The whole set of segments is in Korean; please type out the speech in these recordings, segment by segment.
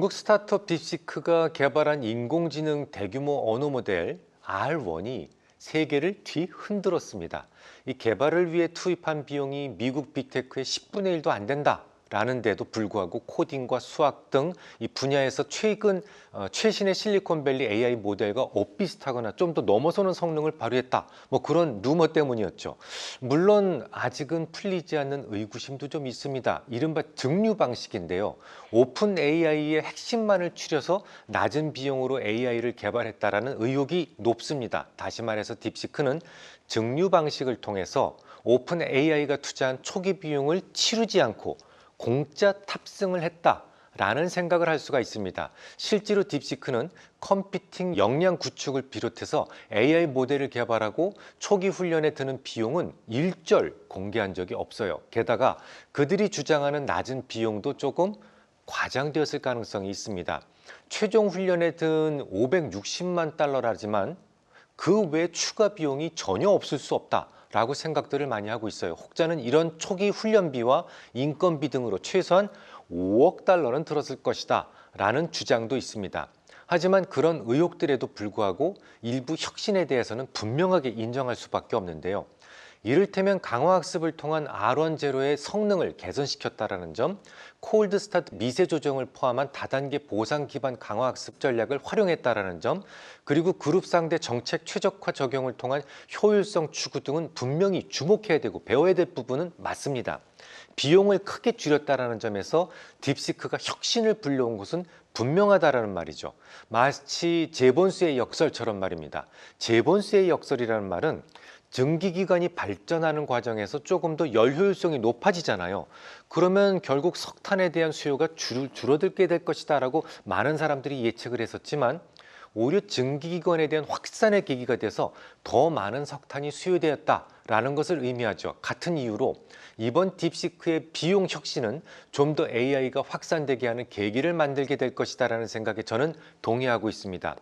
중국 스타트업 딥시크가 개발한 인공지능 대규모 언어 모델 R1이 세계를 뒤흔들었습니다. 이 개발을 위해 투입한 비용이 미국 빅테크의 10분의 1도 안 된다라는 데도 불구하고 코딩과 수학 등 이 분야에서 최신의 실리콘밸리 AI 모델과 엇비슷하거나 좀 더 넘어서는 성능을 발휘했다. 뭐 그런 루머 때문이었죠. 물론 아직은 풀리지 않는 의구심도 좀 있습니다. 이른바 증류 방식인데요. 오픈 AI의 핵심만을 추려서 낮은 비용으로 AI를 개발했다라는 의혹이 높습니다. 다시 말해서 딥시크는 증류 방식을 통해서 오픈 AI가 투자한 초기 비용을 치르지 않고 공짜 탑승을 했다라는 생각을 할 수가 있습니다. 실제로 딥시크는 컴퓨팅 역량 구축을 비롯해서 AI 모델을 개발하고 초기 훈련에 드는 비용은 일절 공개한 적이 없어요. 게다가 그들이 주장하는 낮은 비용도 조금 과장되었을 가능성이 있습니다. 최종 훈련에 든 560만 달러라지만 그 외 추가 비용이 전혀 없을 수 없다라고 생각들을 많이 하고 있어요. 혹자는 이런 초기 훈련비와 인건비 등으로 최소한 5억 달러는 들었을 것이다 라는 주장도 있습니다. 하지만 그런 의혹들에도 불구하고 일부 혁신에 대해서는 분명하게 인정할 수밖에 없는데요. 이를테면 강화학습을 통한 R1 제로의 성능을 개선시켰다는 점, 콜드 스타트 미세 조정을 포함한 다단계 보상 기반 강화학습 전략을 활용했다는 점, 그리고 그룹 상대 정책 최적화 적용을 통한 효율성 추구 등은 분명히 주목해야 되고 배워야 될 부분은 맞습니다. 비용을 크게 줄였다는 점에서 딥시크가 혁신을 불러온 것은 분명하다라는 말이죠. 마치 제본스의 역설처럼 말입니다. 제본스의 역설이라는 말은 증기기관이 발전하는 과정에서 조금 더 열 효율성이 높아지잖아요. 그러면 결국 석탄에 대한 수요가 줄어들게 될 것이다 라고 많은 사람들이 예측을 했었지만 오히려 증기기관에 대한 확산의 계기가 돼서 더 많은 석탄이 수요되었다라는 것을 의미하죠. 같은 이유로 이번 딥시크의 비용 혁신은 좀 더 AI가 확산되게 하는 계기를 만들게 될 것이다라는 생각에 저는 동의하고 있습니다.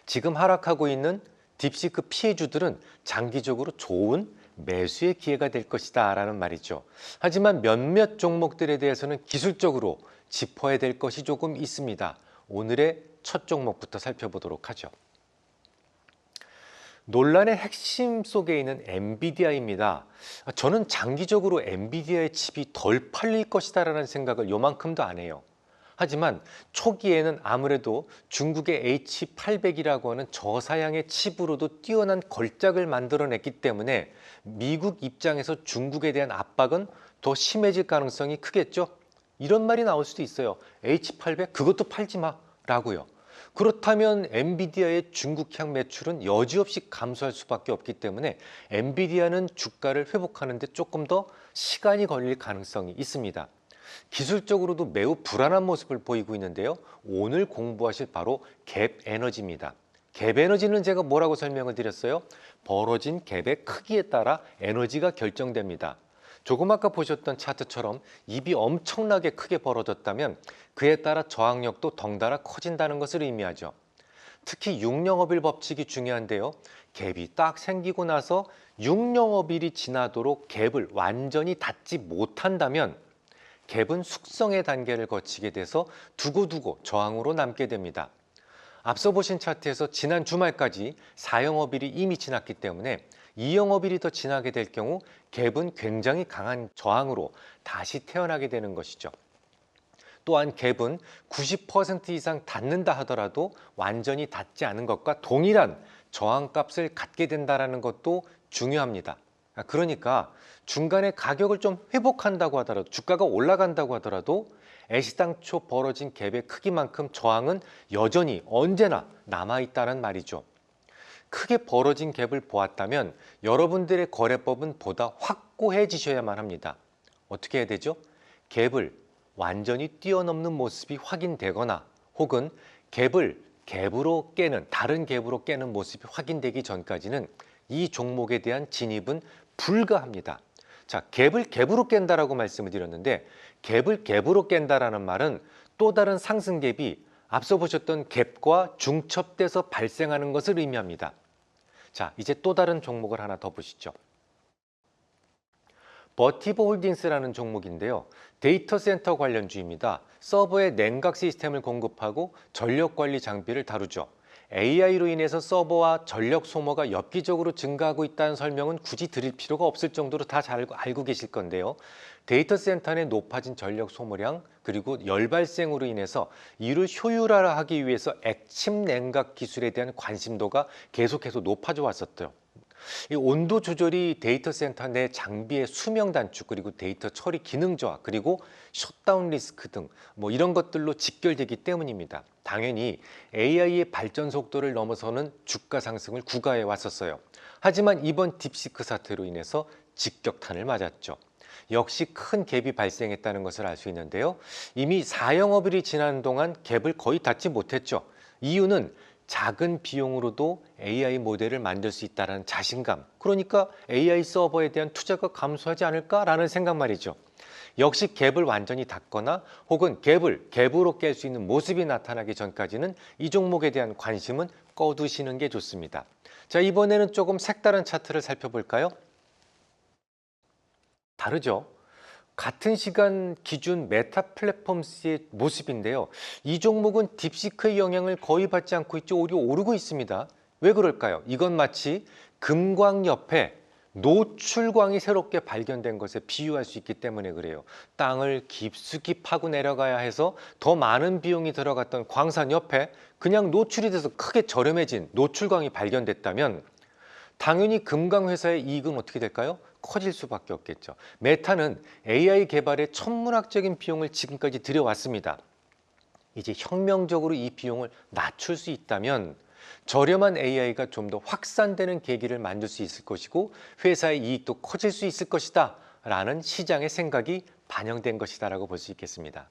지금 하락하고 있는 딥시크 피해주들은 장기적으로 좋은 매수의 기회가 될 것이다 라는 말이죠. 하지만 몇몇 종목들에 대해서는 기술적으로 짚어야 될 것이 조금 있습니다. 오늘의 첫 종목부터 살펴보도록 하죠. 논란의 핵심 속에 있는 엔비디아입니다. 저는 장기적으로 엔비디아의 칩이 덜 팔릴 것이다 라는 생각을 요만큼도 안 해요. 하지만 초기에는 아무래도 중국의 H800이라고 하는 저사양의 칩으로도 뛰어난 걸작을 만들어냈기 때문에 미국 입장에서 중국에 대한 압박은 더 심해질 가능성이 크겠죠? 이런 말이 나올 수도 있어요. H800 그것도 팔지 마 라고요. 그렇다면 엔비디아의 중국향 매출은 여지없이 감소할 수밖에 없기 때문에 엔비디아는 주가를 회복하는 데 조금 더 시간이 걸릴 가능성이 있습니다. 기술적으로도 매우 불안한 모습을 보이고 있는데요. 오늘 공부하실 바로 갭 에너지입니다. 갭 에너지는 제가 뭐라고 설명을 드렸어요? 벌어진 갭의 크기에 따라 에너지가 결정됩니다. 조금 아까 보셨던 차트처럼 입이 엄청나게 크게 벌어졌다면 그에 따라 저항력도 덩달아 커진다는 것을 의미하죠. 특히 6영업일 법칙이 중요한데요. 갭이 딱 생기고 나서 6영업일이 지나도록 갭을 완전히 닫지 못한다면 갭은 숙성의 단계를 거치게 돼서 두고두고 저항으로 남게 됩니다. 앞서 보신 차트에서 지난 주말까지 4영업일이 이미 지났기 때문에 2영업일이 더 지나게 될 경우 갭은 굉장히 강한 저항으로 다시 태어나게 되는 것이죠. 또한 갭은 90% 이상 닫는다 하더라도 완전히 닫지 않은 것과 동일한 저항값을 갖게 된다는 것도 중요합니다. 그러니까 중간에 가격을 좀 회복한다고 하더라도 주가가 올라간다고 하더라도 애시당초 벌어진 갭의 크기만큼 저항은 여전히 언제나 남아있다는 말이죠. 크게 벌어진 갭을 보았다면 여러분들의 거래법은 보다 확고해지셔야만 합니다. 어떻게 해야 되죠? 갭을 완전히 뛰어넘는 모습이 확인되거나 혹은 갭을 갭으로 깨는 다른 갭으로 깨는 모습이 확인되기 전까지는 이 종목에 대한 진입은 불가합니다. 자, 갭을 갭으로 깬다라고 말씀을 드렸는데 갭을 갭으로 깬다라는 말은 또 다른 상승 갭이 앞서 보셨던 갭과 중첩돼서 발생하는 것을 의미합니다. 자, 이제 또 다른 종목을 하나 더 보시죠. 버티버 홀딩스라는 종목인데요. 데이터 센터 관련주입니다. 서버에 냉각 시스템을 공급하고 전력 관리 장비를 다루죠. AI로 인해서 서버와 전력 소모가 엽기적으로 증가하고 있다는 설명은 굳이 드릴 필요가 없을 정도로 다 잘 알고 계실 건데요. 데이터 센터 내 높아진 전력 소모량 그리고 열 발생으로 인해서 이를 효율화하기 위해서 액침 냉각 기술에 대한 관심도가 계속해서 높아져 왔었죠. 이 온도 조절이 데이터 센터 내 장비의 수명 단축 그리고 데이터 처리 기능 저하 그리고 셧다운 리스크 등 이런 것들로 직결되기 때문입니다. 당연히 AI의 발전 속도를 넘어서는 주가 상승을 구가해 왔었어요. 하지만 이번 딥시크 사태로 인해서 직격탄을 맞았죠. 역시 큰 갭이 발생했다는 것을 알 수 있는데요. 이미 4영업일이 지난 동안 갭을 거의 닫지 못했죠. 이유는 작은 비용으로도 AI 모델을 만들 수 있다는 자신감, 그러니까 AI 서버에 대한 투자가 감소하지 않을까라는 생각 말이죠. 역시 갭을 완전히 닫거나 혹은 갭을 갭으로 깰 수 있는 모습이 나타나기 전까지는 이 종목에 대한 관심은 꺼두시는 게 좋습니다. 자, 이번에는 조금 색다른 차트를 살펴볼까요? 다르죠. 같은 시간 기준 메타 플랫폼스의 모습인데요. 이 종목은 딥시크의 영향을 거의 받지 않고 있죠. 오히려 오르고 있습니다. 왜 그럴까요? 이건 마치 금광 옆에 노출광이 새롭게 발견된 것에 비유할 수 있기 때문에 그래요. 땅을 깊숙이 파고 내려가야 해서 더 많은 비용이 들어갔던 광산 옆에 그냥 노출이 돼서 크게 저렴해진 노출광이 발견됐다면 당연히 금강 회사의 이익은 어떻게 될까요? 커질 수밖에 없겠죠. 메타는 AI 개발에 천문학적인 비용을 지금까지 들여왔습니다. 이제 혁명적으로 이 비용을 낮출 수 있다면 저렴한 AI가 좀 더 확산되는 계기를 만들 수 있을 것이고 회사의 이익도 커질 수 있을 것이다 라는 시장의 생각이 반영된 것이다 라고 볼 수 있겠습니다.